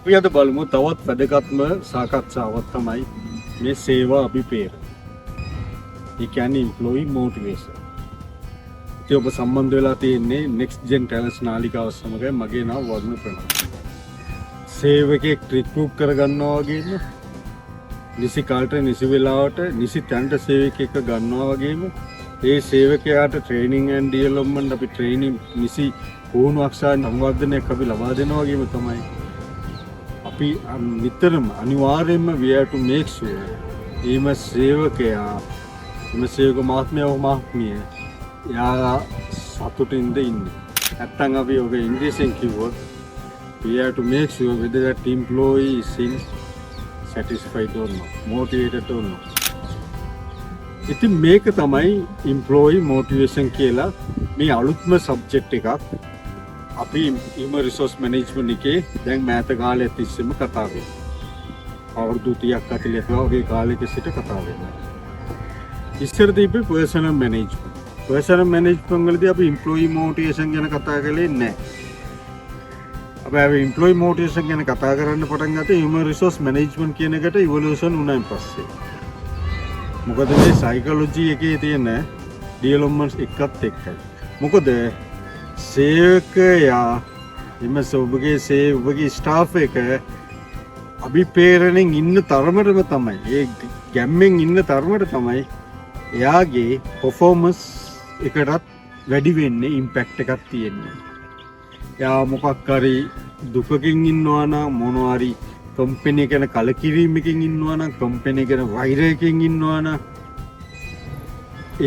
අපි අද බලමු තවත් වැදගත්ම සාකච්ඡාවක් තමයි මේ සේවා අභිපේර. ඒ කියන්නේ employee motivation. ඉතින් ඔබ සම්බන්ධ වෙලා තියෙන්නේ next gen talents නාලිකාව සමග. මගේ නම වර්ණ ප්‍රනාන්දු. සේවකයෙක් රික්‍රූට් කරගන්නවා වගේම නිසි කාලට නිසි වෙලාවට නිසි තැනට සේවකයෙක් ගන්නවා වගේම ඒ සේවකයාට ට්‍රේනින් ඇන්ඩ් ඩෙවලොප්මන්ට් අපි ට්‍රේනින් නිසි පුහුණුවක් සහ සංවර්ධනයක් අපි ලබා දෙනවා වගේම තමයි අපි නිතරම අනිවාර්යයෙන්ම we have to make sure ඊම සේවකයා ඊම සේවක මහත්මිය යා සතුටින්ද ඉන්නේ. නැත්තම් අපි ඔබ ඉංග්‍රීසියෙන් කිව්වොත් we have to make sure whether that employee is satisfied or not, motivated or not. ඉතින් මේක තමයි employee motivation කියලා මේ අලුත්ම සබ්ජෙක්ට් එකක්. අපි human resource management එකේ දැන් මෑත කාලයක් තිස්සේම කතා වෙනවා. අවුරුදු 30ක් 40ක් වගේ කාලයක සිට කතා වෙනවා. ඉස්සර තිබ්බේ personal management. personal management වලදී අපි employee motivation ගැන කතා කළේ නැහැ. අපි employee motivation ගැන කතා කරන්න පටන් ගත්තේ human resource management කියන එකට evolution වුණායින් පස්සේ. මොකද මේ psychology එකේ තියෙන developments එකත් එක්කයි. මොකද සේවකයා ඔබගේ ස්ටාෆ් එක අභිපේරණයෙන් ඉන්න තරමටම තමයි, ඒ ගැම්මෙන් ඉන්න තරමට තමයි එයාගේ performance එකටත් වැඩි වෙන්නේ, ඉම්පැක්ට් එකක් තියෙන්නේ. එයා මොකක් හරි දුකකින් ඉන්නවා නම්, මොනවා හරි කම්පැනි එක ගැන කලකිරීමකින් ඉන්නවා නම්, කම්පැනි එක ගැන වෛරයකින් ඉන්නවා නම්,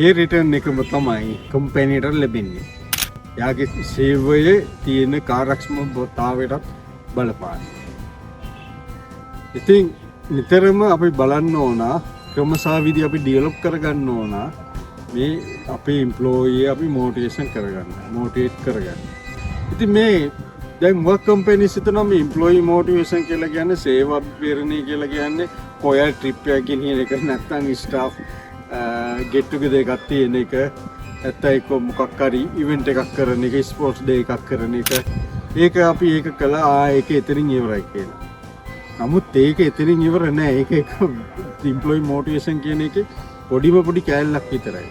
ඒ රිටර්න් එකම තමයි කම්පැනිට ලැබෙන්නේ. එයාගේ සේවයේ තියෙන කාර්යක්ෂමතාවයටත් බලපාන. ඉතින් නිතරම අපි බලන්න ඕන ක්‍රමසාවිදි අපි ඩෙවලොප් කරගන්න ඕන මේ අපේ එම්ප්ලොයී අපි මොටිවේෂන් කරගන්න. ඉතින් මේ දැන් work companies හිතනවා මේ employee motivation කියලා කියන්නේ සේවා අභිපේරණය කියලා කියන්නේ කොයල් ට්‍රිප් එකක් ගෙනියන එක, නැත්නම් staff get together එකක් තියෙන එක, නැත්නම් ඒක මොකක් හරි event එකක් කරන එක, sports day එකක් කරන එක. ඒක අපි ඒක කළා ඒක එතනින් ඉවරයි කියලා. නමුත් ඒක එතනින් ඉවර නෑ. ඒක employee motivation කියන එකේ පොඩි කෑල්ලක් විතරයි.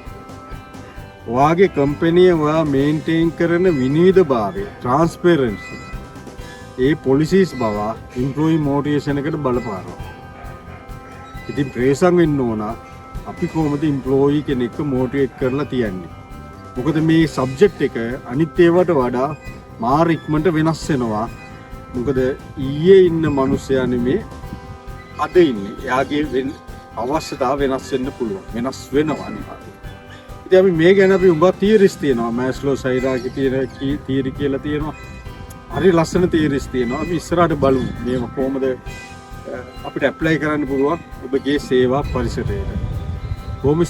ඔයාගේ කම්පැනි ඔයා මේන්ටේන් කරන විනීතභාවය, ට්‍රාන්ස්පරන්සි, ඒ පොලිසිස් බව එම්ප්ලොයී මොටිවේෂන් එකට බලපානවා. ඉතින් ප්‍රේසම් වෙන්න ඕන අපි කොහොමද එම්ප්ලොයී කෙනෙක්ව මොටිවේට් කරලා තියන්නේ. මොකද මේ සබ්ජෙක්ට් එක අනිත් ඒවාට වඩා මාර ඉක්මනට වෙනස් වෙනවා. මොකද ඊයේ ඉන්න මිනිස්සයා නෙමේ අද ඉන්නේ. එයාගේ අවශ්‍යතාව වෙනස් වෙන්න පුළුවන්. වෙනස් වෙනවා අනිවාර්යයෙන්. ඉතින් අපි මේ ගැන අපි උඹ තියරිස් තියෙනවා. මෑස්ලෝ සයිරාගේ තියරි කියලා තියෙනවා. හරි ලස්සන තියරිස් තියෙනවා. අපි ඉස්සරහට බලමු මේව කොහොමද අපිට ඇප්ලයි කරන්න පුළුවන් ඔබගේ සේවා පරිසරයට. කොහොමද